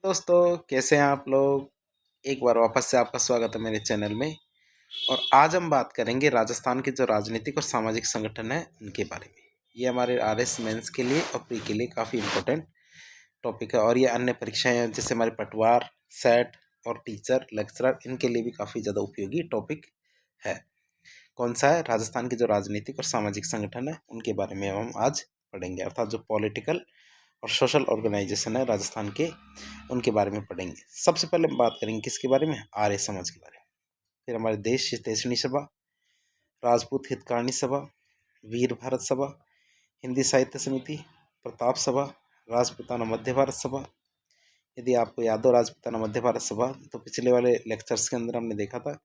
दोस्तों, कैसे हैं आप लोग। एक बार वापस से आपका स्वागत है मेरे चैनल में। और आज हम बात करेंगे राजस्थान के जो राजनीतिक और सामाजिक संगठन है उनके बारे में। ये हमारे RS मेंस के लिए और प्री के लिए काफ़ी इम्पोर्टेंट टॉपिक है। और ये अन्य परीक्षाएं हैं जैसे हमारे पटवार, सेट और टीचर, लेक्चरर, इनके लिए भी काफ़ी ज़्यादा उपयोगी टॉपिक है। कौन सा है? राजस्थान के जो राजनीतिक और सामाजिक संगठन है उनके बारे में हम आज पढ़ेंगे, अर्थात जो पॉलिटिकल और सोशल ऑर्गेनाइजेशन है राजस्थान के, उनके बारे में पढ़ेंगे। सबसे पहले हम बात करेंगे किसके बारे में? आर्य समाज के बारे में। फिर हमारे देश हितैषणी सभा, राजपूत हितकारिणी सभा, वीर भारत सभा, हिंदी साहित्य समिति, प्रताप सभा, राजपूताना मध्य भारत सभा। यदि आपको याद हो राजपूताना मध्य भारत सभा, तो पिछले वाले लेक्चर्स के अंदर हमने देखा था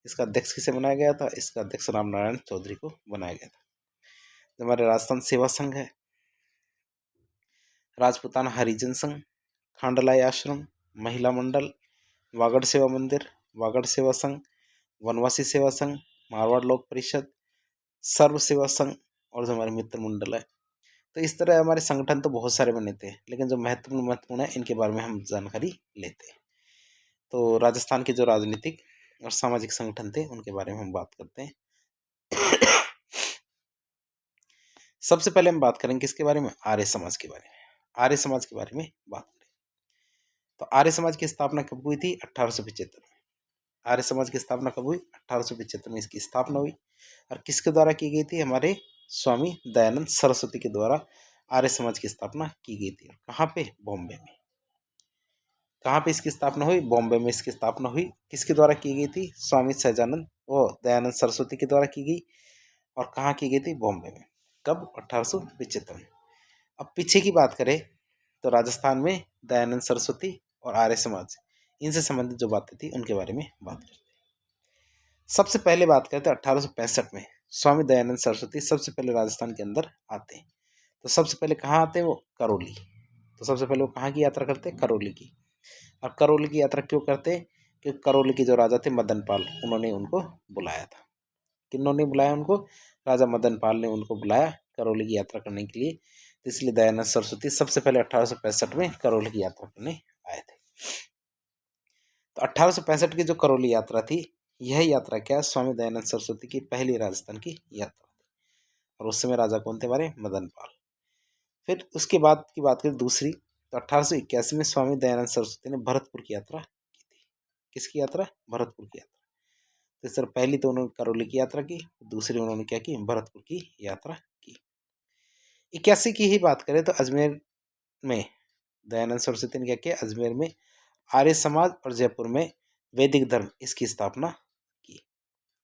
इसका अध्यक्ष किसे बनाया गया था। इसका अध्यक्ष राम नारायण चौधरी को बनाया गया था। जो हमारे राजस्थान सेवा संघ है, राजपूताना हरिजन संघ, खांडलाई आश्रम, महिला मंडल, वागड़ सेवा मंदिर, वागड़ सेवा संघ, वनवासी सेवा संघ, मारवाड़ लोक परिषद, सर्व सेवा संघ और जो हमारे मित्र मंडल है। तो इस तरह हमारे संगठन तो बहुत सारे बने थे, लेकिन जो महत्वपूर्ण है इनके बारे में हम जानकारी लेते हैं। तो राजस्थान के जो राजनीतिक और सामाजिक संगठन थे उनके बारे में हम बात करते हैं। सबसे पहले हम बात करेंगे किसके बारे में? आर्य समाज के बारे में। आर्य समाज के बारे में बात करें तो आर्य समाज की स्थापना कब हुई थी? 1875 में। आर्य समाज की स्थापना कब हुई? 1875 में इसकी स्थापना हुई। और किसके द्वारा की गई थी? हमारे स्वामी दयानंद सरस्वती के द्वारा आर्य समाज की स्थापना की गई थी। कहाँ पे? बॉम्बे में। कहाँ पे इसकी स्थापना हुई? बॉम्बे में इसकी स्थापना हुई। किसके द्वारा की गई थी? स्वामी सहजानंद व दयानंद सरस्वती के द्वारा की गई। और कहाँ की गई थी? बॉम्बे में। कब? 1875 में। अब पीछे की बात करें तो राजस्थान में दयानंद सरस्वती और आर्य समाज, इनसे संबंधित जो बातें थी उनके बारे में बात करते हैं। सबसे पहले बात करते हैं 1865 में स्वामी दयानंद सरस्वती सबसे पहले राजस्थान के अंदर आते हैं। तो सबसे पहले कहाँ आते हैं वो? करौली। तो सबसे पहले वो कहाँ की यात्रा करते हैं? करौली की। और करौली की यात्रा क्यों करते हैं? क्योंकि करौली के जो राजा थे मदन पाल, उन्होंने उनको बुलाया था। किन्होंने बुलाया उनको? राजा मदन पाल ने उनको बुलाया करौली की यात्रा करने के लिए। तो इसलिए दयानंद सरस्वती सबसे पहले 1865 में करौली की यात्रा करने आए थे। तो 1865 की जो करौली यात्रा थी, यह यात्रा क्या? स्वामी दयानंद सरस्वती की पहली राजस्थान की यात्रा थी। और उस समय राजा कौन थे? हमारे मदन पाल। फिर उसके बाद की बात करें दूसरी, तो 1881 में स्वामी दयानंद सरस्वती ने भरतपुर की यात्रा की थी। किसकी यात्रा? भरतपुर की यात्रा। तो सर पहली तो उन्होंने करौली की यात्रा की, दूसरी उन्होंने क्या की? भरतपुर की यात्रा की। 81 की ही बात करें तो अजमेर में दयानंद सरस्वती ने क्या किया? अजमेर में आर्य समाज और जयपुर में वैदिक धर्म, इसकी स्थापना की।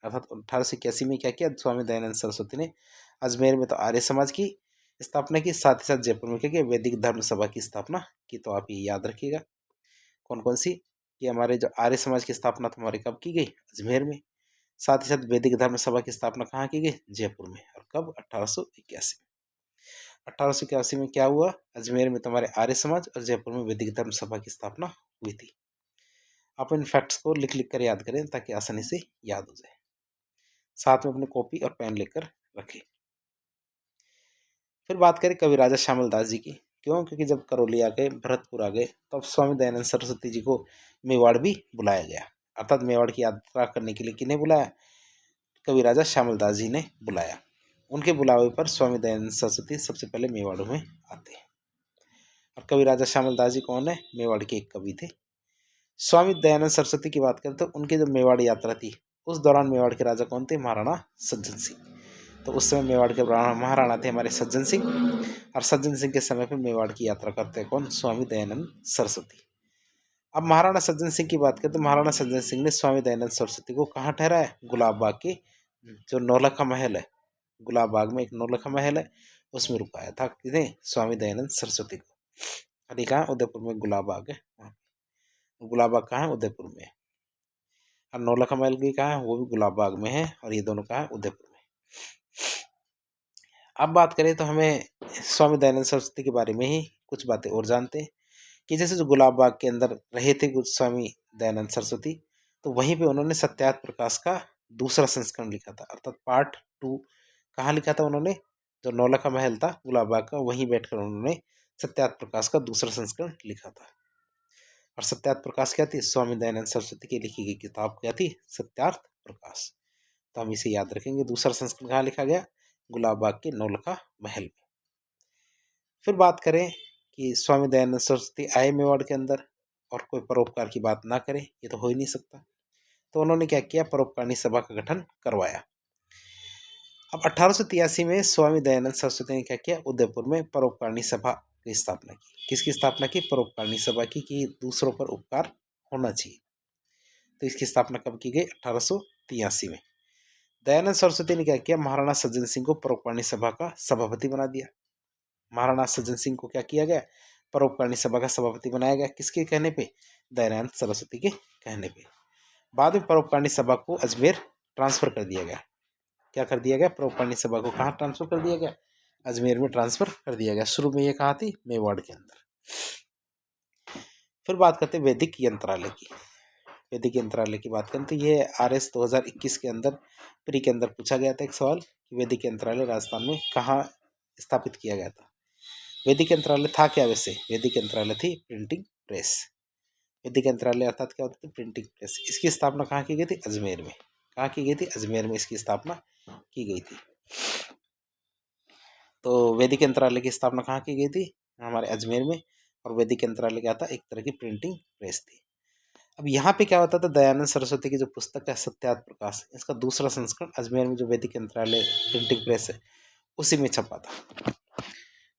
अर्थात 1881 में क्या किया स्वामी दयानंद सरस्वती ने? अजमेर में तो आर्य समाज की स्थापना की, साथ ही साथ जयपुर में क्या किया? वैदिक धर्म सभा की स्थापना की। तो आप ये याद रखिएगा कौन कौन सी, कि हमारे जो आर्य समाज की स्थापना तो हमारे कब की गई? अजमेर में। साथ ही साथ वैदिक धर्म सभा की स्थापना कहाँ की गई? जयपुर में। और कब? 1881 में। 1881 में क्या हुआ? अजमेर में तुम्हारे आर्य समाज और जयपुर में वैदिक धर्म सभा की स्थापना हुई थी। आप इन फैक्ट्स को लिख लिख कर याद करें ताकि आसानी से याद हो जाए। साथ में अपनी कॉपी और पेन लेकर रखें। फिर बात करें कवि राजा श्यामल दास जी की। क्यों? क्योंकि जब करौली आ गए, भरतपुर आ गए, तब स्वामी दयानंद सरस्वती जी को मेवाड़ भी बुलाया गया। अर्थात मेवाड़ की यात्रा करने के लिए किन्हें बुलाया? कवि राजा श्यामल दास जी ने बुलाया। उनके बुलावे पर स्वामी दयानंद सरस्वती सबसे पहले मेवाड़ में आते हैं। और कवि राजा श्यामल दास जी कौन है? मेवाड़ के एक कवि थे। स्वामी दयानंद सरस्वती की बात करें तो उनकी जो मेवाड़ यात्रा थी, उस दौरान मेवाड़ के राजा कौन थे? महाराणा सज्जन सिंह। तो उस समय मेवाड़ के महाराणा थे हमारे सज्जन सिंह। और सज्जन सिंह के समय पर मेवाड़ की यात्रा करते हैं कौन? स्वामी दयानंद सरस्वती। अब महाराणा सज्जन सिंह की बात करें तो महाराणा सज्जन सिंह ने स्वामी दयानंद सरस्वती को कहाँ ठहराया? गुलाब बाग के जो नौलखा महल है, गुलाब बाग में एक नौलखा महल है, उसमें रुकाया था किन्हें? स्वामी दयानंद सरस्वती को। अरे कहाँ? उदयपुर में गुलाब बाग है। गुलाब बाग कहाँ है? उदयपुर में। और नौलखा महल भी कहाँ है? वो भी गुलाब बाग में है। और ये दोनों कहाँ है? उदयपुर में। अब बात करें तो हमें स्वामी दयानंद सरस्वती के बारे में ही कुछ बातें और जानते हैं कि जैसे जो गुलाब बाग के अंदर रहे थे कुछ स्वामी दयानंद सरस्वती, तो वहीं पे उन्होंने सत्यार्थ प्रकाश का दूसरा संस्करण लिखा था। अर्थात पार्ट 2 कहाँ लिखा था उन्होंने? जो नौलखा महल था गुलाब बाग का, वहीं बैठकर उन्होंने सत्यार्थ प्रकाश का दूसरा संस्करण लिखा था। और सत्यार्थ प्रकाश क्या थी? स्वामी दयानंद सरस्वती की लिखी गई किताब क्या थी? सत्यार्थ प्रकाश। तो हम इसे याद रखेंगे। दूसरा संस्करण कहाँ लिखा गया? गुलाब बाग के नौलखा महल में। फिर बात करें कि स्वामी दयानंद सरस्वती आए मेवाड़ के अंदर और कोई परोपकार की बात ना करें, ये तो हो ही नहीं सकता। तो उन्होंने क्या किया? परोपकारिणी सभा का गठन करवाया। अब 1883 में स्वामी दयानंद सरस्वती ने क्या किया? उदयपुर में परोपकारिणी सभा की स्थापना की। किसकी स्थापना की? परोपकारिणी सभा की, कि दूसरों पर उपकार होना चाहिए। तो इसकी स्थापना कब की गई? 1883 में। दयानंद सरस्वती ने क्या किया? महाराणा सज्जन सिंह को परोपकारिणी सभा का सभापति बना दिया। महाराणा सज्जन सिंह को क्या किया गया? परोपकारिणी सभा का सभापति बनाया गया। किसके कहने पे? दयानंद सरस्वती के कहने पे। बाद में परोपकारिणी सभा को अजमेर ट्रांसफर कर दिया गया। क्या कर दिया गया? परोपकारिणी सभा को कहाँ ट्रांसफर कर दिया गया? अजमेर में ट्रांसफर कर दिया गया। शुरू में ये कहाँ थी? मेवाड़ के अंदर। फिर बात करते हैं वैदिक यंत्रालय की। वैदिक यंत्रालय की बात करें तो ये RS 2021 के अंदर प्री के अंदर पूछा गया था एक सवाल कि वैदिक यंत्रालय राजस्थान में कहाँ स्थापित किया गया था। वैदिक यंत्रालय था क्या? वैसे वैदिक यंत्रालय थी प्रिंटिंग प्रेस। वैदिक यंत्रालय अर्थात क्या होती थी? Printing press. इसकी स्थापना कहाँ की गई थी? अजमेर में। कहाँ की गई थी? अजमेर में इसकी स्थापना की गई थी। तो वैदिक यंत्रालय की स्थापना कहाँ की गई थी? हमारे अजमेर में। और वैदिक यंत्रालय क्या था? एक तरह की प्रिंटिंग प्रेस थी। अब यहाँ पे क्या होता था? दयानंद सरस्वती की जो पुस्तक है सत्यार्थ प्रकाश, इसका दूसरा संस्करण अजमेर में जो वैदिक यंत्रालय प्रिंटिंग प्रेस है उसी में छपा था।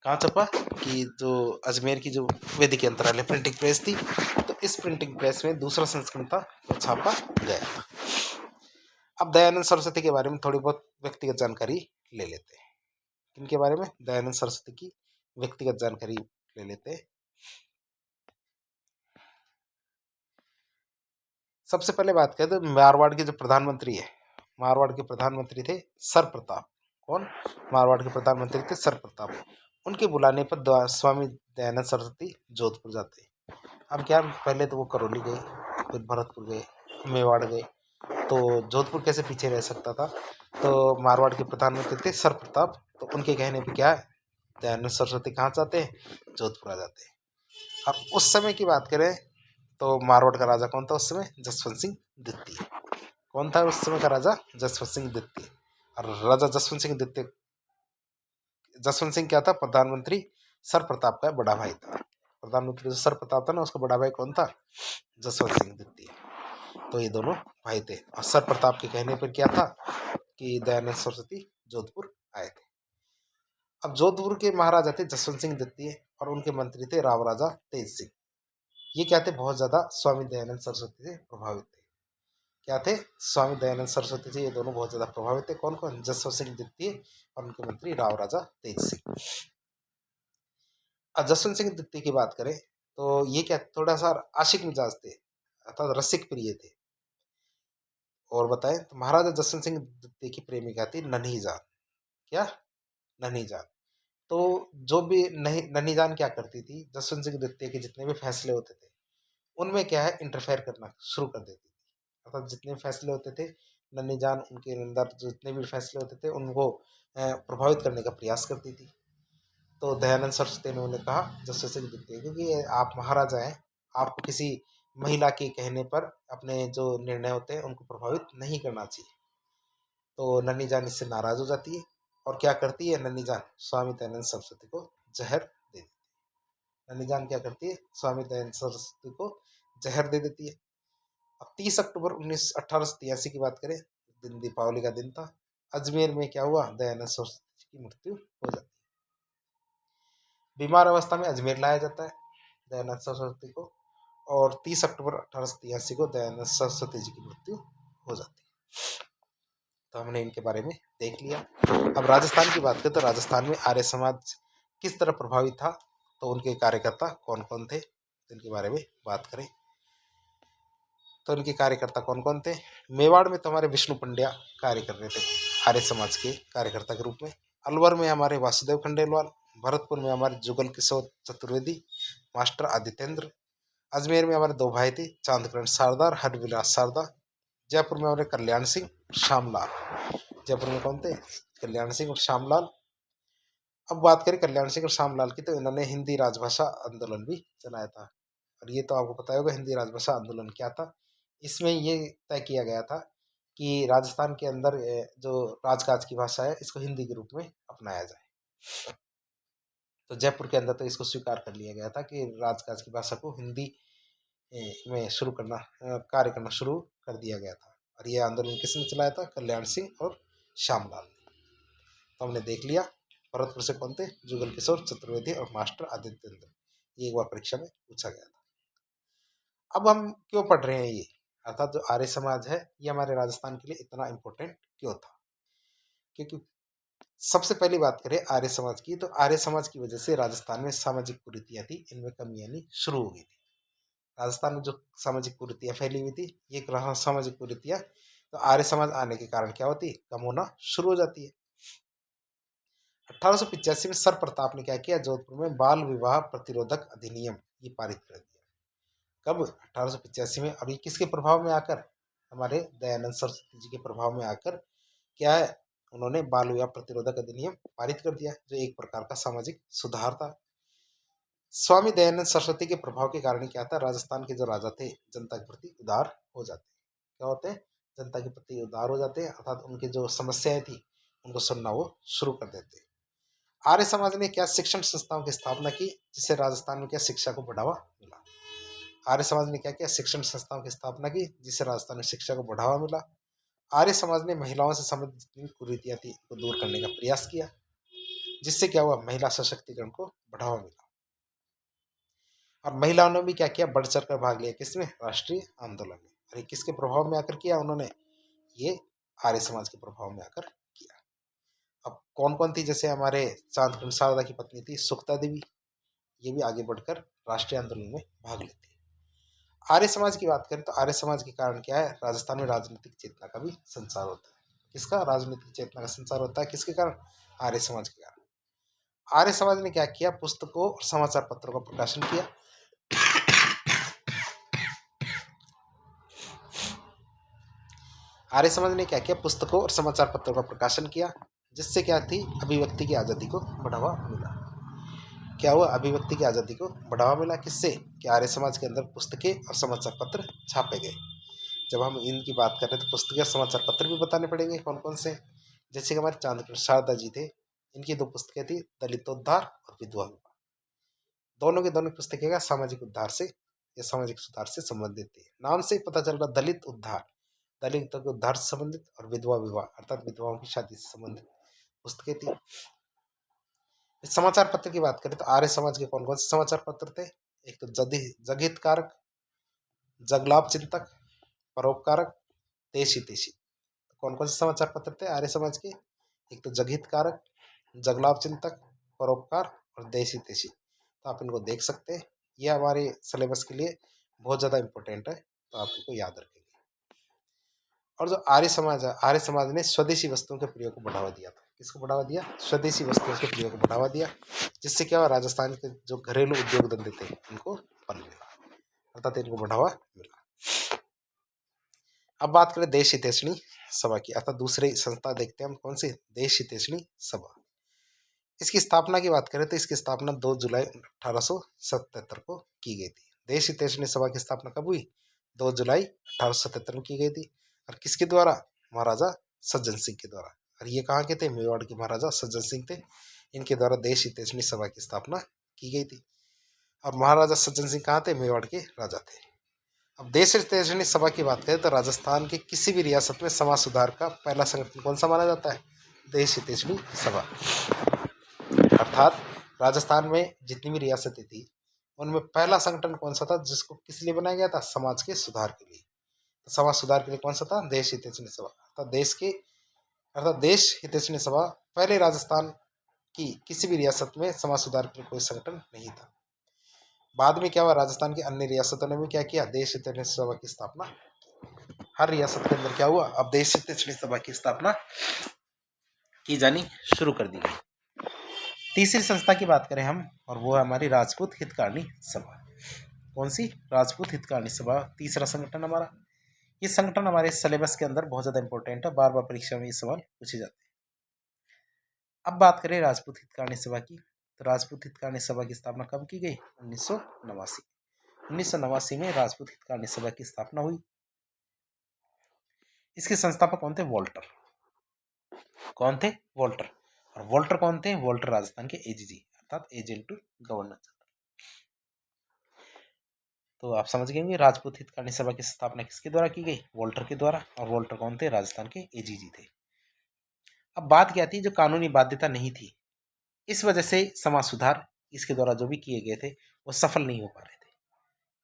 कहाँ छपा? कि जो अजमेर की जो वैदिक यंत्रालय प्रिंटिंग प्रेस थी, तो इस प्रिंटिंग प्रेस में दूसरा संस्करण था वो छापा गया था। अब दयानंद सरस्वती के बारे में थोड़ी बहुत व्यक्तिगत जानकारी ले लेते हैं। इनके बारे में दयानंद सरस्वती की व्यक्तिगत जानकारी ले लेते हैं। सबसे पहले बात करें तो मारवाड़ के जो प्रधानमंत्री है, मारवाड़ के प्रधानमंत्री थे सर प्रताप। कौन? मारवाड़ के प्रधानमंत्री थे सर प्रताप। उनके बुलाने पर स्वामी दयानंद सरस्वती जोधपुर जाते। अब क्या, पहले तो वो करौली गए, फिर भरतपुर गए, मेवाड़ गए, तो जोधपुर कैसे पीछे रह सकता था। तो मारवाड़ के प्रधानमंत्री थे सर प्रताप, तो उनके कहने पे क्या है, दयानंद सरस्वती कहाँ जाते हैं? जोधपुर आ जाते हैं। अब उस समय की बात करें तो मारवाड़ का राजा कौन था उस समय? जसवंत सिंह द्वितीय। कौन था उस समय का राजा? जसवंत सिंह द्वितीय। और राजा जसवंत सिंह द्वितीय, जसवंत सिंह क्या था? प्रधानमंत्री सर प्रताप का बड़ा भाई था। प्रधानमंत्री जो सर प्रताप था ना, उसका बड़ा भाई कौन था? जसवंत सिंह द्वितीय। तो ये दोनों भाई थे। और सर प्रताप के कहने पर क्या था कि दयानंद सरस्वती जोधपुर आए थे। अब जोधपुर के महाराजा थे जसवंत सिंह द्वितीय और उनके मंत्री थे राव राजा तेज सिंह। ये क्या थे? बहुत ज्यादा स्वामी दयानंद सरस्वती से प्रभावित थे। क्या थे? स्वामी दयानंद सरस्वती से ये दोनों बहुत ज्यादा प्रभावित थे। कौन कौन? जसवंत सिंह द्वितीय और उनके मंत्री राव राजा तेज सिंह। अब जसवंत सिंह द्वितीय की बात करें तो ये क्या, थोड़ा सा आशिक मिजाज थे अर्थात रसिक प्रिय थे। और बताएं तो महाराजा जसवंत सिंह द्वितीय की प्रेमिका थी नन्ही जान। क्या? नन्ही जान। तो जो भी नहीं, नन्ही जान क्या करती थी, जसवंत सिंह द्वितीय के जितने भी फैसले होते थे उनमें क्या है, इंटरफेयर करना शुरू कर देती थी। अर्थात जितने फैसले होते थे, नन्ही जान उनके अंदर जो जितने भी फैसले होते थे उनको प्रभावित करने का प्रयास करती थी। तो दयानंद सरस्वती ने उन्हें कहा, जसवंत सिंह द्वितीय, क्योंकि आप महाराजा हैं, आपको किसी महिला के कहने पर अपने जो निर्णय होते हैं उनको प्रभावित नहीं करना चाहिए। तो नन्ही जान इससे नाराज हो जाती है और क्या करती है नन्ही जान? स्वामी दयानंद सरस्वती को जहर दे देती है। नन्ही जान क्या करती है? स्वामी दयानंद सरस्वती को जहर दे देती है। अब 30 अक्टूबर 1883 की बात करें, दिन दीपावली का दिन था। अजमेर में क्या हुआ? दयानंद सरस्वती की मृत्यु हो जाती है। बीमार अवस्था में अजमेर लाया जाता है दयानंद सरस्वती को, और 30 अक्टूबर 1883 को दयानंद सरस्वती जी की मृत्यु हो जाती है। तो हमने इनके बारे में देख लिया। अब राजस्थान की बात करें तो राजस्थान में आर्य समाज किस तरह प्रभावित था, तो उनके कार्यकर्ता कौन कौन थे, इनके बारे में बात करें तो इनके कार्यकर्ता कौन कौन थे। मेवाड़ में तो हमारे विष्णु पंड्या कार्य कर रहे थे आर्य समाज के कार्यकर्ता के रूप में। अलवर में हमारे वासुदेव खंडेलवाल। भरतपुर में हमारे जुगल किशोर चतुर्वेदी, मास्टर आदित्येंद्र। अजमेर में हमारे दो भाई थे, चांदकरण सारदार, हरविलास सारदा। जयपुर में हमारे कल्याण सिंह, श्यामलाल। जयपुर में कौन थे? कल्याण सिंह और श्यामलाल। अब बात करें कल्याण सिंह और श्यामलाल की, तो इन्होंने हिंदी राजभाषा आंदोलन भी चलाया था। और ये तो आपको पता होगा हिंदी राजभाषा आंदोलन क्या था। इसमें ये तय किया गया था कि राजस्थान के अंदर जो राजकाज की भाषा है इसको हिंदी के रूप में अपनाया जाए। तो जयपुर के अंदर तो इसको स्वीकार कर लिया गया था कि राजकाज की भाषा को हिंदी में शुरू करना कार्य करना शुरू कर दिया गया था। और ये आंदोलन किसने चलाया था? कल्याण सिंह और श्यामलाल ने। तो हमने देख लिया भरतपुर से कौन थे? जुगल किशोर चतुर्वेदी और मास्टर आदित्येंद्र। ये एक बार परीक्षा में पूछा गया था। अब हम क्यों पढ़ रहे हैं ये, अर्थात जो आर्य समाज है ये हमारे राजस्थान के लिए इतना इम्पोर्टेंट क्यों था? क्योंकि सबसे पहली बात करें आर्य समाज की, तो आर्य समाज की वजह से राजस्थान में सामाजिक कुरीतियां थी इनमें कमी आनी शुरू हो गई थी। राजस्थान में जो सामाजिक कुरीतियां फैली हुई थी, ये सामाजिक कुरीतियां तो आर्य समाज आने के कारण क्या होती? कम होना शुरू हो जाती है। 1885 में सर प्रताप ने क्या किया? जोधपुर में बाल विवाह प्रतिरोधक अधिनियम ये पारित कर दिया। कब? 1885 में। और ये किसके प्रभाव में आकर? हमारे दयानंद सरस्वती जी के प्रभाव में आकर क्या है, उन्होंने बाल विवाह प्रतिरोधक अधिनियम पारित कर दिया, जो एक प्रकार का सामाजिक सुधार था। स्वामी दयानंद सरस्वती के प्रभाव के कारण क्या था? राजस्थान के जो राजा थे जनता के प्रति उदार हो जाते। क्या होते हैं? जनता के प्रति उदार हो जाते हैं, अर्थात उनकी जो समस्याएं थी उनको सुनना वो शुरू कर देते। आर्य समाज ने क्या शिक्षण संस्थाओं की स्थापना की, जिससे राजस्थान में क्या शिक्षा को बढ़ावा मिला। आर्य समाज ने क्या किया? शिक्षण संस्थाओं की स्थापना की, जिससे राजस्थान में शिक्षा को बढ़ावा मिला। आर्य समाज ने महिलाओं से संबंधित जितनी कुरीतियां थी को दूर करने का प्रयास किया, जिससे क्या हुआ? महिला सशक्तिकरण को बढ़ावा मिला। और महिलाओं ने भी क्या किया? बढ़ चढ़ कर भाग लिया किसमें? राष्ट्रीय आंदोलन में। और ये किसके प्रभाव में आकर किया उन्होंने? ये आर्य समाज के प्रभाव में आकर किया। अब कौन कौन थी? जैसे हमारे चांद शारदा की पत्नी थी सुक्ता देवी, ये भी आगे बढ़कर राष्ट्रीय आंदोलन में भाग लेती है। आर्य समाज की बात करें तो आर्य समाज के कारण क्या है? राजस्थान में राजनीतिक चेतना का भी संचार होता है। किसका? राजनीतिक चेतना का संचार होता है। किसके कारण? आर्य समाज के कारण। आर्य समाज ने क्या किया? पुस्तकों और समाचार पत्रों का प्रकाशन किया। आर्य समाज ने क्या किया? पुस्तकों और समाचार पत्रों का प्रकाशन किया, जिससे क्या थी? अभिव्यक्ति की आज़ादी को बढ़ावा मिला। क्या हुआ? अभिव्यक्ति की आज़ादी को बढ़ावा मिला। किससे? कि आर्य समाज के अंदर पुस्तकें और समाचार पत्र छापे गए। जब हम इनकी बात कर रहे हैं तो पुस्तकें और समाचार पत्र भी बताने पड़ेंगे कौन कौन से। जैसे कि हमारे चांद शारदा जी थे, इनकी दो पुस्तकें थी, दलितोद्धार और विधवा विवाह। दोनों की दोनों पुस्तकें का सामाजिक उद्धार से या सामाजिक सुधार से संबंधित थी। नाम से ही पता चल रहा, दलित उद्धार, दलितों के उद्धार से संबंधित, और विधवा विवाह अर्थात विधवाओं की शादी से संबंधित पुस्तकें थी। समाचार पत्र की बात करें तो आर्य समाज के कौन कौन से समाचार पत्र थे? एक तो जगहितकारक, जगलाभ चिंतक, परोपकारक, देशी देशी। कौन कौन से समाचार पत्र थे आर्य समाज के? एक तो जगहितकारक, जगलाभ चिंतक, परोपकार और देशी देशी। तो आप इनको देख सकते हैं, ये हमारे सिलेबस के लिए बहुत ज़्यादा इम्पोर्टेंट है, तो आप इनको याद रखेंगे। और जो आर्य समाज है, आर्य समाज ने स्वदेशी वस्तुओं के प्रयोग को बढ़ावा दिया था। किसको बढ़ावा दिया? स्वदेशी वस्तुओं के प्रयोग को बढ़ावा दिया, जिससे क्या हुआ? राजस्थान के जो घरेलू उद्योग धंधे थे उनको बल मिला, अर्थात इनको बढ़ावा मिला। अब बात करें देश हितैषणी सभा की, अर्थात दूसरी संस्था देखते हैं हम कौन सी? देश हितैषणी सभा। इसकी स्थापना की बात करें तो इसकी स्थापना 2 जुलाई 1877 को की गई थी। देश हितैषणी सभा की स्थापना कब हुई? 2 जुलाई 1877 में की गई थी। और किसके द्वारा? महाराजा सज्जन सिंह के द्वारा। और ये कहाँ के थे? मेवाड़ के महाराजा सज्जन सिंह थे, इनके द्वारा देश हितैषणी सभा की स्थापना की गई थी। और महाराजा सज्जन सिंह कहाँ थे? मेवाड़ के राजा थे। अब देश हितैषणी सभा की बात करें तो राजस्थान के किसी भी रियासत में समाज सुधार का पहला संगठन कौन सा माना जाता है? देश हितैषणी सभा। अर्थात राजस्थान में जितनी भी रियासतें थी उनमें पहला संगठन कौन सा था जिसको किस लिए बनाया गया था? समाज के सुधार के लिए। तो समाज सुधार के लिए कौन सा था? देश हितैषणी सभा। अर्थात देश हितैषणी सभा पहले राजस्थान की किसी भी रियासत में समाज सुधार के लिए कोई संगठन नहीं था। बाद में क्या हुआ? राजस्थान की अन्य रियासतों ने भी क्या किया? देश हितैषणी सभा की स्थापना। हर रियासत के अंदर क्या हुआ? अब देश हितैषणी सभा की स्थापना की जानी शुरू कर दी गई। तीसरी संस्था की बात करें हम, और वो है हमारी राजपूत हितकारिणी सभा। कौन सी? राजपूत हितकारिणी सभा, तीसरा संगठन हमारा। ये संगठन हमारे सिलेबस के अंदर बहुत ज़्यादा इंपॉर्टेंट है, बार बार परीक्षा में ये सवाल पूछे जाते हैं। अब बात करें राजपूत हितकारिणी सभा की, तो राजपूत हितकारिणी सभा की स्थापना कब की गई? 1989। 1989 में राजपूत हितकारिणी सभा की स्थापना हुई। इसके संस्थापक कौन थे? वोल्टर। कौन थे? वोल्टर। और वोल्टर कौन थे? वोल्टर राजस्थान के एजीजी अर्थात एजेंट टू गवर्नर जनरल। तो आप समझ गए होंगे राजपूत हितकारिणी सभा की स्थापना किसके द्वारा की गई? वोल्टर के द्वारा। और वोल्टर कौन थे? राजस्थान के एजीजी थे। अब बात क्या थी? जो कानूनी बाध्यता नहीं थी, इस वजह से समाज सुधार इसके द्वारा जो भी किए गए थे वो सफल नहीं हो पा रहे थे।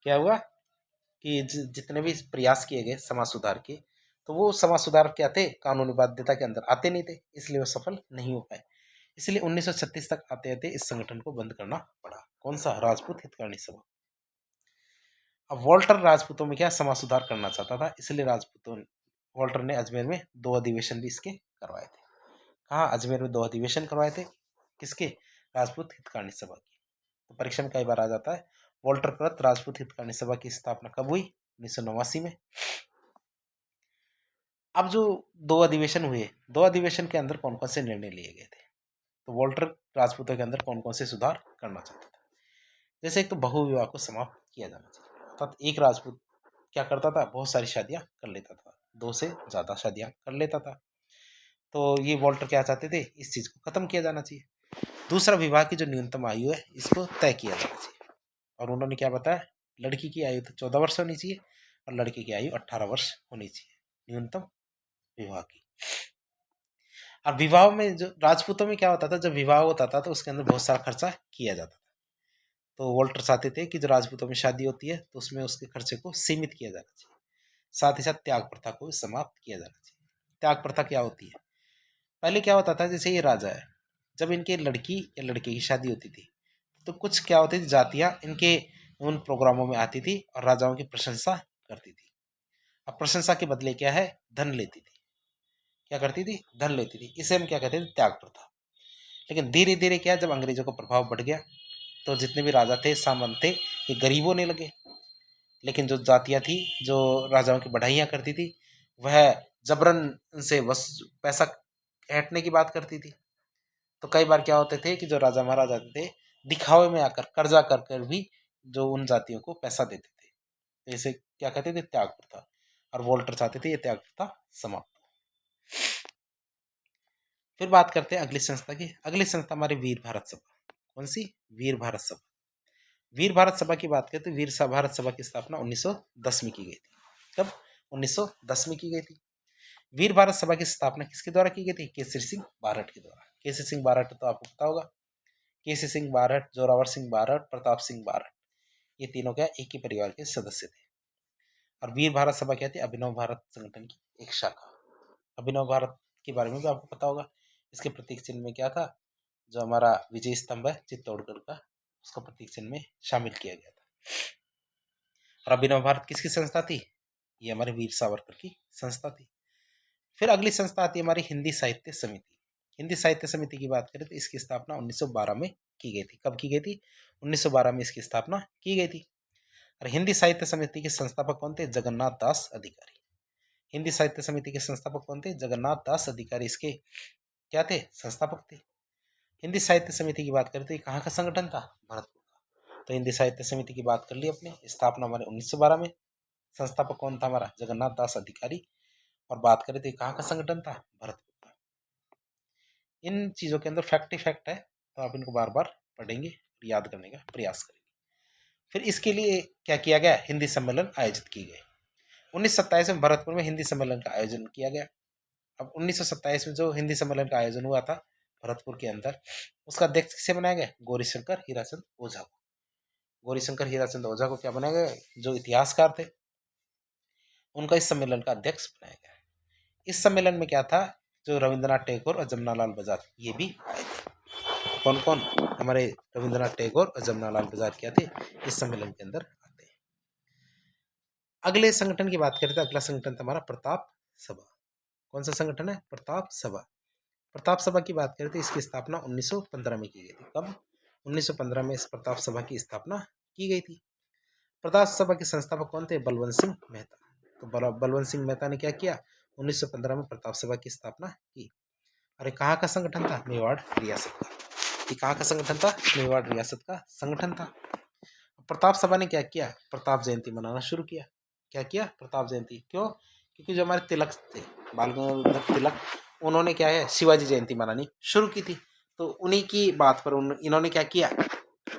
क्या हुआ कि जितने भी प्रयास किए गए समाज सुधार के, तो वो समाज सुधार क्या थे? कानूनी बाध्यता के अंदर आते नहीं थे, इसलिए वो सफल नहीं हो पाए। इसलिए 1936 तक आते आते इस संगठन को बंद करना पड़ा। कौन सा? राजपूत हितकारिणी सभा। अब वोल्टर राजपूतों में क्या समाज सुधार करना चाहता था, इसलिए राजपूतों वोल्टर ने अजमेर में 2 अधिवेशन भी इसके करवाए थे। कहाँ? अजमेर में 2 अधिवेशन करवाए थे। किसके? राजपूत हितकारिणी सभा की। तो परीक्षा में कई बार आ जाता है। वोल्टर कृत राजपूत हितकारिणी सभा की स्थापना कब हुई? 1989 में। अब जो 2 अधिवेशन हुए, 2 अधिवेशन के अंदर कौन कौन से निर्णय लिए गए थे? तो वोल्टर राजपूतों के अंदर कौन कौन से सुधार करना चाहता था? जैसे एक तो बहु विवाह को समाप्त किया जाना चाहिए, अर्थात एक राजपूत क्या करता था? बहुत सारी शादियां कर लेता था, 2 से ज्यादा शादियां कर लेता था। तो ये वोल्टर क्या चाहते थे? इस चीज को खत्म किया जाना चाहिए। दूसरा, विवाह की जो न्यूनतम आयु है इसको तय किया जाना चाहिए। और उन्होंने क्या बताया? लड़की की आयु तो 14 वर्ष होनी चाहिए और लड़के की आयु 18 वर्ष होनी चाहिए न्यूनतम विवाह की। और विवाह में जो राजपूतों में क्या होता था, जब विवाह होता था तो उसके अंदर बहुत सारा खर्चा किया जाता था। तो वोल्टर चाहते थे कि जो राजपूतों में शादी होती है तो उसमें उसके खर्चे को सीमित किया जाना चाहिए। साथ ही साथ त्याग प्रथा को भी समाप्त किया जाना चाहिए। त्याग प्रथा क्या होती है? पहले क्या होता था, जैसे ये राजा है, जब इनके लड़की या लड़के की शादी होती थी तो कुछ क्या होती थी, जातियां इनके उन प्रोग्रामों में आती थी और राजाओं की प्रशंसा करती थी। अब प्रशंसा के बदले क्या है? धन लेती थी। क्या करती थी? धन लेती थी। इसे हम क्या कहते थे? त्याग प्रथा। लेकिन धीरे धीरे क्या, जब अंग्रेजों का प्रभाव बढ़ गया तो जितने भी राजा थे, सामंत थे, ये गरीब होने लगे। लेकिन जो जातियां थी, जो राजाओं की बढ़ाइयाँ करती थी, वह जबरन उनसे बस पैसा ऐंठने की बात करती थी। तो कई बार क्या होते थे कि जो राजा महाराजा थे, दिखावे में आकर कर्जा कर कर भी जो उन जातियों को पैसा देते थे। तो इसे क्या कहते थे? त्याग प्रथा। और वोल्टर चाहते थे ये त्याग प्रथा समाप्त। फिर बात करते हैं अगली संस्था की। अगली संस्था हमारी वीर भारत सभा। कौन सी? वीर भारत सभा। वीर भारत सभा की बात करें तो वीर भारत सभा की स्थापना 1910 में की गई थी। कब? 1910 में की गई थी। वीर भारत सभा की स्थापना किसके द्वारा की गई थी? केसरी सिंह बारठ के द्वारा। केसरी सिंह बारठ तो आपको पता होगा। केसरी सिंह बारठ, जोरावर सिंह बारठ, प्रताप सिंह बारठ, ये तीनों क्या एक ही परिवार के सदस्य थे। और वीर भारत सभा क्या थी? अभिनव भारत संगठन की एक शाखा। अभिनव भारत के बारे में भी आपको पता होगा। इसके प्रतीक चिन्ह में क्या था? जो हमारा विजय स्तंभ है चित्तौड़गढ़ का, उसका प्रतीक चिन्ह में शामिल किया गया था। और अभिनव भारत किसकी संस्था थी? ये हमारे वीर सावरकर की संस्था थी। फिर अगली संस्था आती है हमारी हिंदी साहित्य समिति। हिंदी साहित्य समिति की बात करें तो इसकी स्थापना 1912 में की गई थी। कब की गई थी? 1912 में इसकी स्थापना की गई थी। और हिंदी साहित्य समिति के संस्थापक कौन थे? जगन्नाथ दास अधिकारी। हिंदी साहित्य समिति के संस्थापक कौन थे? जगन्नाथ दास अधिकारी इसके क्या थे? संस्थापक थे। हिंदी साहित्य समिति की बात करें तो ये कहाँ का संगठन था? भरतपुर का। तो हिंदी साहित्य समिति की बात कर ली अपने, स्थापना हमारे 1912 में। संस्थापक कौन था? हमारा जगन्नाथ दास अधिकारी। और बात करें तो ये कहाँ का संगठन था? भरतपुर का। इन चीज़ों के अंदर फैक्ट ही फैक्ट है, तो आप इनको बार बार पढ़ेंगे, याद करने का प्रयास करेंगे। फिर इसके लिए क्या किया गया? हिंदी सम्मेलन आयोजित किए गए। 1927 में भरतपुर में हिंदी सम्मेलन का आयोजन किया गया। अब 1927 में जो हिंदी सम्मेलन का आयोजन हुआ था भरतपुर के अंदर, उसका अध्यक्ष किसे बनाया गया? गौरीशंकर हीराचंद ओझा को। गौरीशंकर हीराचंद ओझा को क्या बनाया गया? जो इतिहासकार थे, उनका इस सम्मेलन का अध्यक्ष बनाया गया। इस सम्मेलन में क्या था? जो रविंद्रनाथ टैगोर और जमनालाल बजाज ये भी आए थे। कौन कौन? हमारे रविंद्रनाथ टैगोर और जमनालाल बजाज क्या थे? इस सम्मेलन के अंदर आते हैं। अगले संगठन की बात करें तो अगला संगठन था हमारा प्रताप सभा। कौन सा संगठन है? प्रताप सभा। प्रताप सभा की बात करें तो इसकी स्थापना 1915 में की गई थी। कब? 1915 में इस प्रताप सभा की स्थापना की गई थी। प्रताप सभा के संस्थापक कौन थे? बलवंत सिंह मेहता। तो बलवंत सिंह मेहता ने क्या किया? 1915 में प्रताप सभा की स्थापना की। और ये कहाँ का संगठन था? मेवाड़ रियासत का। ये कहाँ का संगठन था? मेवाड़ रियासत का संगठन था। प्रताप सभा ने क्या किया, प्रताप जयंती मनाना शुरू किया। क्या किया, प्रताप जयंती। क्यों, क्योंकि जो हमारे तिलक थे, बाल गंगाधर तिलक, उन्होंने क्या है, शिवाजी जयंती मनानी शुरू की थी। तो उन्हीं की बात पर इन्होंने क्या किया,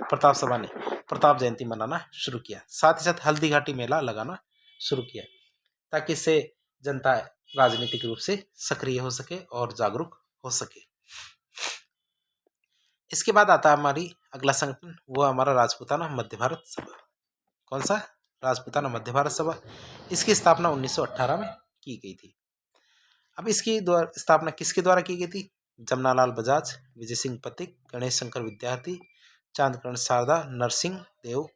प्रताप सभा ने प्रताप जयंती मनाना शुरू किया। साथ ही साथ हल्दी घाटी मेला लगाना शुरू किया, ताकि इससे जनता राजनीतिक रूप से सक्रिय हो सके और जागरूक हो सके। इसके बाद आता है हमारी अगला संगठन, वो हमारा राजपूताना मध्य भारत सभा। कौन सा, राजपूताना मध्य भारत सभा। इसकी स्थापना 1918 में की गई थी। अब इसकी स्थापना किसके द्वारा की गई थी, जमनालाल बजाज, विजय सिंह पथिक, गणेश शंकर विद्यार्थी, चांदकर्ण शारदा, नरसिंह देव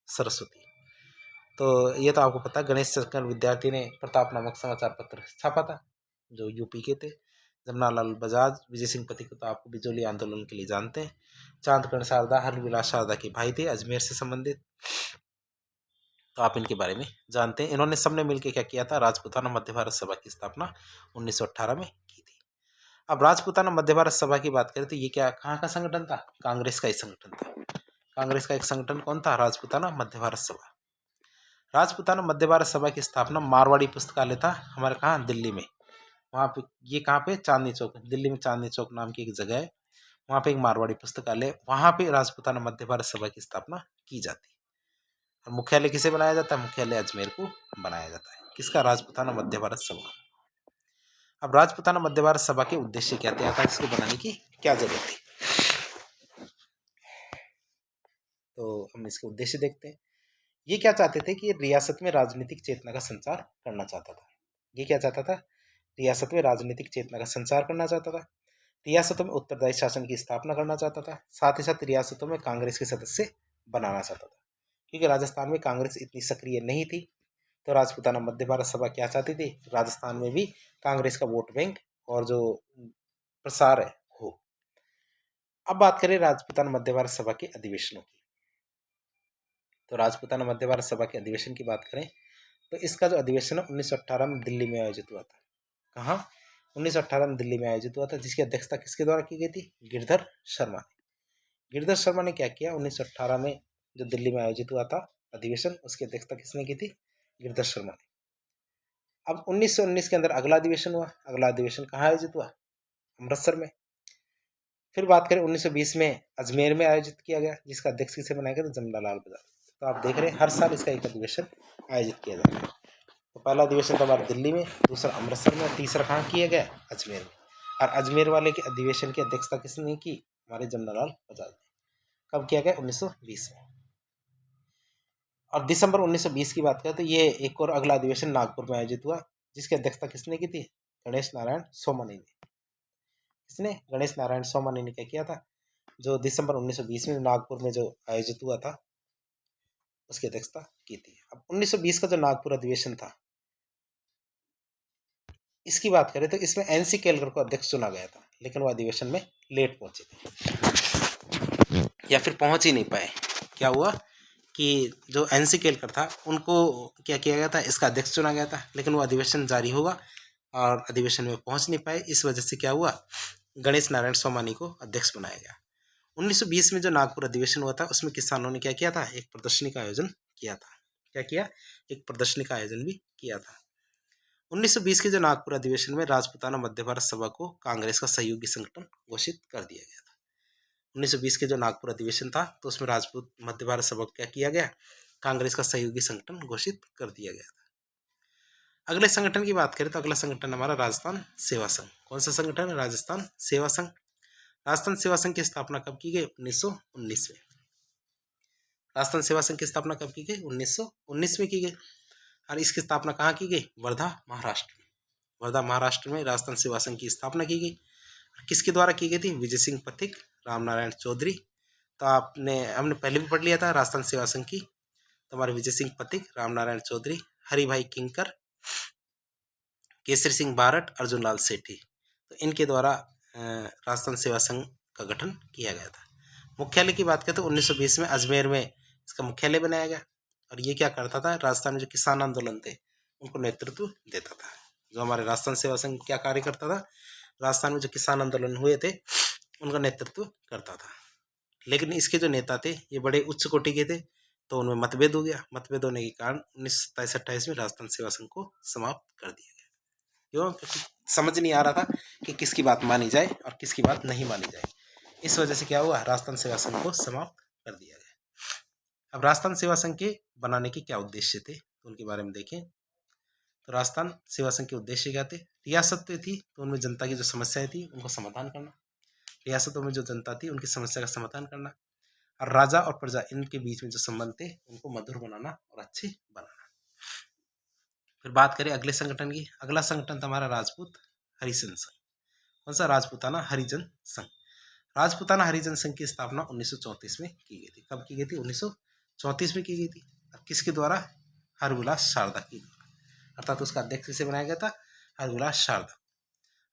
सरस्वती। तो ये तो आपको पता है, गणेश शंकर विद्यार्थी ने प्रताप नामक समाचार पत्र छापा था, जो यूपी के थे। जमनालाल बजाज, विजय सिंह पथिक को तो आपको बिजोली आंदोलन के लिए जानते हैं। चांदकर्ण शारदा हरविलास शारदा के भाई थे, अजमेर से संबंधित, तो आप इनके बारे में जानते हैं। इन्होंने सबने मिलकर क्या किया था, राजपूताना मध्य भारत सभा की स्थापना 1918 में की थी। अब राजपूताना मध्य भारत सभा की बात करें तो ये क्या, कहाँ का संगठन था, कांग्रेस का ही संगठन था। कांग्रेस का एक संगठन कौन था, राजपूताना मध्य भारत सभा। राजपूताना मध्य भारत सभा की स्थापना मारवाड़ी पुस्तकालय था हमारे, कहाँ, दिल्ली में। वहाँ पे, ये कहाँ पे, चांदनी चौक, दिल्ली में चांदनी चौक नाम की एक जगह है, वहाँ पे एक मारवाड़ी पुस्तकालय, वहाँ पे राजपूताना मध्य भारत सभा की स्थापना की जाती है। और मुख्यालय किसे बनाया जाता है, मुख्यालय अजमेर को बनाया जाता है। किसका, राजपूताना मध्य भारत सभा। अब राजपूताना मध्य भारत सभा के उद्देश्य क्या थे, आखिर इसको बनाने की क्या जरूरत थी, तो हम इसके उद्देश्य देखते हैं। ये क्या चाहते थे कि रियासत में राजनीतिक चेतना का संचार करना चाहता था। ये क्या चाहता था, रियासत में राजनीतिक चेतना का संचार करना चाहता था। रियासतों में उत्तरदायी शासन की स्थापना करना चाहता था। साथ ही साथ रियासतों में कांग्रेस के सदस्य बनाना चाहता था, क्योंकि राजस्थान में कांग्रेस इतनी सक्रिय नहीं थी। तो राजपूताना मध्य भारत सभा क्या चाहती थी, राजस्थान में भी कांग्रेस का वोट बैंक और जो प्रसार है हो। अब बात करें राजपूताना मध्य भारत सभा के अधिवेशनों की, तो राजपूताना मध्य भारत सभा के अधिवेशन की बात करें तो इसका जो अधिवेशन है 1918 में दिल्ली में आयोजित हुआ था। कहाँ, 1918 में दिल्ली में आयोजित हुआ था, जिसकी अध्यक्षता किसके द्वारा की गई थी, गिरधर शर्मा ने। गिरधर शर्मा ने क्या किया, 1918 में जो दिल्ली में आयोजित हुआ था अधिवेशन, उसकी अध्यक्षता किसने की थी, गिरधर शर्मा ने। अब 1919 के अंदर अगला अधिवेशन हुआ। अगला अधिवेशन कहाँ आयोजित हुआ, अमृतसर में। फिर बात करें 1920 में अजमेर में आयोजित किया गया, जिसका अध्यक्ष किसे बनाया गया, तो जमनालाल बजाज। तो आप देख रहे हैं हर साल इसका एक अधिवेशन आयोजित किया जाता है। तो पहला अधिवेशन तो हमारे दिल्ली में, दूसरा अमृतसर में, तीसरा कहाँ किया गया, अजमेर में। और अजमेर वाले के अधिवेशन की अध्यक्षता किसने की, हमारे जमनालाल बजाज ने। कब किया गया, 1920 में। और दिसंबर 1920 की बात करें तो ये एक और अगला अधिवेशन नागपुर में आयोजित हुआ, जिसकी अध्यक्षता किसने की थी, गणेश नारायण सोमानी ने। किसने, गणेश नारायण सोमानी ने क्या किया था, जो दिसंबर 1920 में नागपुर में जो आयोजित हुआ था, उसकी अध्यक्षता की थी। अब 1920 का जो नागपुर अधिवेशन था, इसकी बात करें तो इसमें एनसी केलकर को अध्यक्ष चुना गया था, लेकिन वो अधिवेशन में लेट पहुंचे थे या फिर पहुंच ही नहीं पाए। क्या हुआ कि जो एनसी केलकर था, उनको क्या किया गया था, इसका अध्यक्ष चुना गया था, लेकिन वो अधिवेशन जारी हुआ और अधिवेशन में पहुंच नहीं पाए। इस वजह से क्या हुआ, गणेश नारायण सोमानी को अध्यक्ष बनाया गया। 1920 में जो नागपुर अधिवेशन हुआ था, उसमें किसानों ने क्या किया था, एक प्रदर्शनी का आयोजन किया था। क्या किया, एक प्रदर्शनी का आयोजन भी किया था। 1920 के जो नागपुर अधिवेशन में राजपूताना मध्य भारत सभा को कांग्रेस का सहयोगी संगठन घोषित कर दिया गया था। 1920 के जो नागपुर अधिवेशन था, तो उसमें राजपूत मध्य भारत सभा को क्या किया गया, कांग्रेस का सहयोगी संगठन घोषित कर दिया गया था। अगले संगठन की बात करें तो अगला संगठन हमारा राजस्थान सेवा संघ। कौन सा संगठन है, राजस्थान सेवा संघ। राजस्थान सेवा संघ की स्थापना कब की गई, 1919 में। राजस्थान सेवा संघ की स्थापना कब की गई, 1919 में की गई। और इसकी स्थापना कहाँ की गई, वर्धा महाराष्ट्र में। वर्धा महाराष्ट्र में राजस्थान सेवा संघ की स्थापना की गई। किसके द्वारा की गई थी, विजय सिंह पथिक, रामनारायण चौधरी। तो हमने पहले भी पढ़ लिया था राजस्थान सेवा संघ की। तो हमारे विजय सिंह पथिक, रामनारायण चौधरी, हरिभाई किंकर, केसरी सिंह बारट, अर्जुन लाल सेठी, तो इनके द्वारा राजस्थान सेवा संघ का गठन किया गया था। मुख्यालय की बात करें तो 1920 में अजमेर में इसका मुख्यालय बनाया गया। और ये क्या करता था, राजस्थान में जो किसान आंदोलन थे उनको नेतृत्व देता था। जो हमारे राजस्थान सेवा संघ क्या कार्य करता था, राजस्थान में जो किसान आंदोलन हुए थे उनका नेतृत्व करता था। लेकिन इसके जो नेता थे ये बड़े उच्च कोटि के थे, तो उनमें मतभेद हो गया। मतभेद होने के कारण 1927-28 में राजस्थान सेवा संघ को समाप्त कर दिया गया। क्यों? क्योंकि समझ नहीं आ रहा था कि किसकी बात मानी जाए और किसकी बात नहीं मानी जाए। इस वजह से क्या हुआ, राजस्थान सेवा संघ को समाप्त कर दिया गया। अब राजस्थान सेवा संघ के बनाने के क्या उद्देश्य थे, तो उनके बारे में देखें। तो राजस्थान सेवा संघ के उद्देश्य क्या थे? रियासत थी तो उनमें जनता की जो समस्याएं थी उनको समाधान करना, रियासतों में जो जनता थी उनकी समस्या का समाधान करना, और राजा और प्रजा इनके बीच में जो संबंध थे उनको मधुर बनाना और अच्छे बनाना। फिर बात करें अगले संगठन की। अगला संगठन था हमारा राजपूत हरिजन संघ। कौन सा? राजपूताना हरिजन संघ। राजपूताना हरिजन संघ की स्थापना 1934 में की गई थी। कब की गई थी? 1934 में की गई थी। किसके द्वारा? हरविलास शारदा की द्वारा, अर्थात उसका अध्यक्ष किसे बनाया गया था? हरविलास शारदा।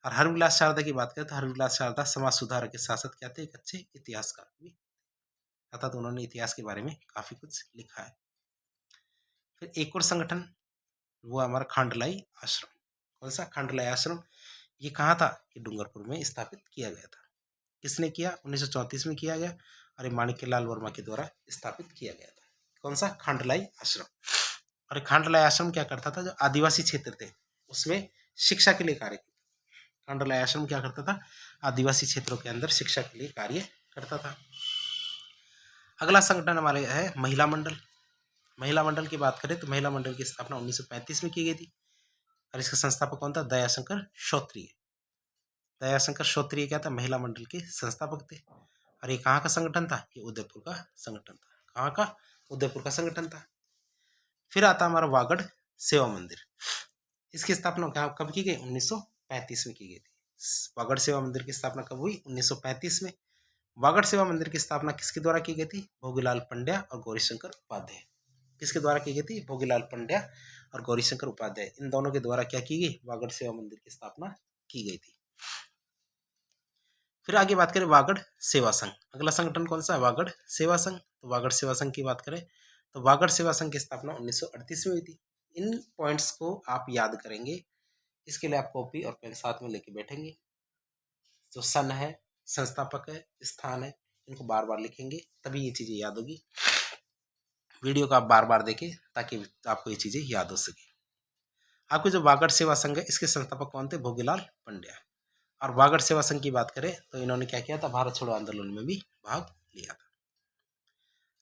और हरविलास शारदा की बात करें तो हरविलास शारदा समाज सुधारक के साथ साथ क्या थे? एक अच्छे इतिहासकार भी, अर्थात उन्होंने इतिहास के बारे में काफी कुछ लिखा है। फिर एक और संगठन वो हमारा खांडलाई आश्रम। कौन सा? खांडलाई आश्रम। ये कहाँ था? ये डूंगरपुर में स्थापित किया गया था। किसने किया? 1934 में किया गया और ये माणिक्यलाल वर्मा के द्वारा स्थापित किया गया था। कौन सा? खांडलाई आश्रम। और खांडलाई आश्रम क्या करता था? जो आदिवासी क्षेत्र थे उसमें शिक्षा के लिए कार्य करता। खांडलाई आश्रम क्या करता था? आदिवासी क्षेत्रों के अंदर शिक्षा के लिए कार्य करता था। अगला संगठन हमारे है महिला मंडल। महिला मंडल की बात करें तो महिला मंडल की स्थापना 1935 में की गई थी और इसका संस्थापक कौन था? दयाशंकर श्रोत्रिय। दयाशंकर श्रोत्रिय क्या था? महिला मंडल के संस्थापक थे। और ये कहाँ का संगठन था? ये उदयपुर का संगठन था। कहाँ का? उदयपुर का संगठन था। फिर आता हमारा वागड़ सेवा मंदिर। इसकी स्थापना कब की गई? 1935 में की गई थी। वागड़ सेवा मंदिर की स्थापना कब हुई? 1935 में। वागड़ सेवा मंदिर की स्थापना किसके द्वारा की गई थी? भोगीलाल पंड्या और गौरीशंकर उपाध्याय। किसके द्वारा की गई थी? भोगीलाल पंड्या और गौरीशंकर उपाध्याय, इन दोनों के द्वारा क्या की गई? वागड़ सेवा मंदिर की स्थापना की गई थी। फिर आगे बात करें वागड़ सेवा संघ। अगला संगठन कौन सा है? वागड़ सेवा संघ। तो वागड़ सेवा संघ की बात करें तो वागड़ सेवा संघ की स्थापना 1938 में हुई थी। इन पॉइंट्स को आप याद करेंगे, इसके लिए आप कॉपी और पेन साथ में लेके बैठेंगे। जो सन है, संस्थापक है, स्थान है, इनको बार बार लिखेंगे तभी ये चीजें याद होगी। वीडियो को आप बार बार देखें ताकि आपको ये चीजें याद हो सके। आपको जो वागड़ सेवा संघ है इसके संस्थापक कौन थे? भोगीलाल पंड्या। और वागड़ सेवा संघ की बात करें तो इन्होंने क्या किया था? भारत छोड़ो आंदोलन में भी भाग लिया था।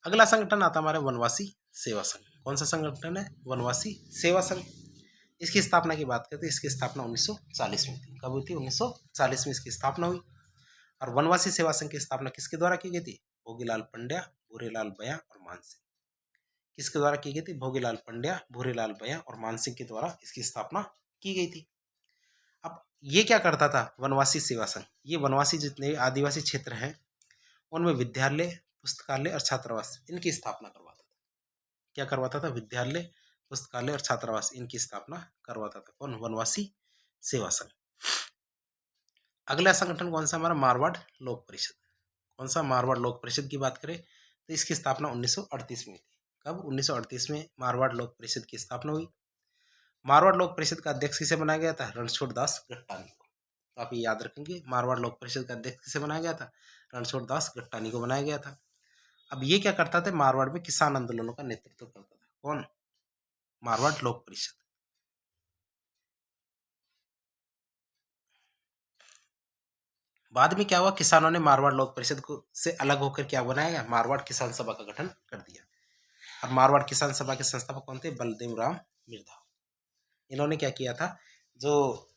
अगला संगठन आता हमारे वनवासी सेवा संघ। कौन सा संगठन है? वनवासी सेवा संघ। इसकी स्थापना की बात करते हैं, इसकी स्थापना 1940 में थी। कब हुई थी? 1940 में इसकी स्थापना हुई। और वनवासी सेवा संघ की स्थापना किसके द्वारा की गई थी? भोगीलाल पंड्या, भूरेलाल बया और मान सिंह। किसके द्वारा की गई थी? भोगीलाल पंड्या, भूरेलाल बया और मान सिंह के द्वारा इसकी स्थापना की गई थी। अब ये क्या करता था? वनवासी सेवा संघ ये वनवासी जितने आदिवासी क्षेत्र हैं उनमें विद्यालय, पुस्तकालय और छात्रावास इनकी स्थापना करवाता था। क्या करवाता था? विद्यालय, पुस्तकालय और छात्रावास इनकी स्थापना करवाता था। कौन? वनवासी सेवा संघ। अगला संगठन कौन सा हमारा? मारवाड़ लोक परिषद। कौन सा? मारवाड़ लोक परिषद की बात करें तो इसकी स्थापना 1938 में हुई थी। कब? 1938 में मारवाड़ लोक परिषद की स्थापना हुई। मारवाड़ लोक परिषद का अध्यक्ष किसे बनाया गया था? रणछोड़ दास गट्टानी को। तो आप ये याद रखेंगे, मारवाड़ लोक परिषद का अध्यक्ष किसे बनाया गया था? रणछोड़ दास गट्टानी को बनाया गया था। अब ये क्या करता था? मारवाड़ में किसान आंदोलनों का नेतृत्व करता था। कौन? मारवाड़ लोक परिषद। बाद में क्या हुआ? किसानों ने मारवाड़ लोक परिषद को से अलग होकर क्या बनाया गया? मारवाड़ किसान सभा का गठन कर दिया। और मारवाड़ किसान सभा के संस्थापक कौन थे? बलदेव राम मिर्धा। इन्होंने क्या किया था? जो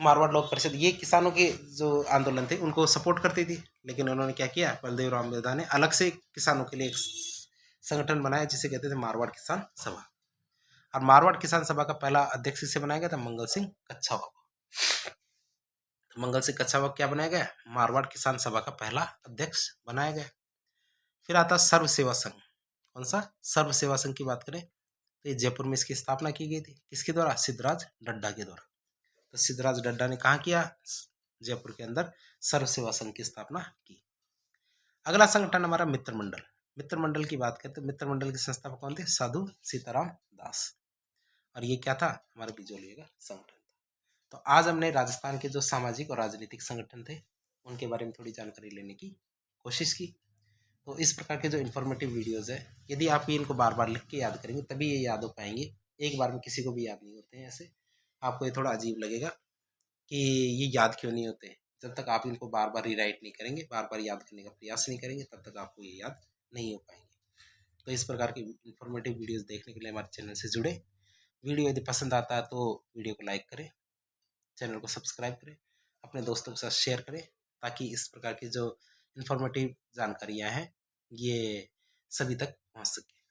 मारवाड़ लोक परिषद ये किसानों के जो आंदोलन थे उनको सपोर्ट करती थी, लेकिन उन्होंने क्या किया? बलदेव राम मिर्धा ने अलग से किसानों के लिए एक संगठन बनाया जिसे कहते थे मारवाड़ किसान सभा। और मारवाड़ किसान सभा का पहला अध्यक्ष किसे बनाया गया था? मंगल सिंह कच्छावा को। तो मंगल सिंह कच्छावा क्या बनाया गया? मारवाड़ किसान सभा का पहला अध्यक्ष बनाया गया। फिर आता सर्व सेवा संघ। कौन सा? सर्व सेवा संघ की बात करें तो ये जयपुर में इसकी स्थापना की गई थी। किसके द्वारा? सिद्धराज डड्डा के द्वारा। तो सिद्धराज डड्डा ने कहा किया? जयपुर के अंदर सर्व सेवा संघ की स्थापना की। अगला संगठन हमारा मित्र मंडल। मित्र मंडल की बात करें तो मित्र मंडल के संस्थापक कौन थे? साधु सीताराम दास। और ये क्या था? हमारे बिजोलिया का संगठन था। तो आज हमने राजस्थान के जो सामाजिक और राजनीतिक संगठन थे उनके बारे में थोड़ी जानकारी लेने की कोशिश की। तो इस प्रकार के जो इन्फॉर्मेटिव वीडियोज़ है, यदि आप इनको बार-बार लिख के याद करेंगे तभी ये याद हो पाएँगे। एक बार में किसी को भी याद नहीं होते हैं ऐसे। आपको ये थोड़ा अजीब लगेगा कि ये याद क्यों नहीं होते? जब तक आप इनको बार-बार रीराइट नहीं करेंगे, बार-बार याद करने का प्रयास नहीं करेंगे, तब तक आपको ये याद नहीं हो पाएँगे। तो इस प्रकार की इन्फॉर्मेटिव वीडियोज़ देखने के लिए हमारे चैनल से जुड़ें। वीडियो यदि पसंद आता है तो वीडियो को लाइक करें, चैनल को सब्सक्राइब करें, अपने दोस्तों के साथ शेयर करें, ताकि इस प्रकार की जो इन्फॉर्मेटिव जानकारियाँ हैं, ये सभी तक पहुँच सके।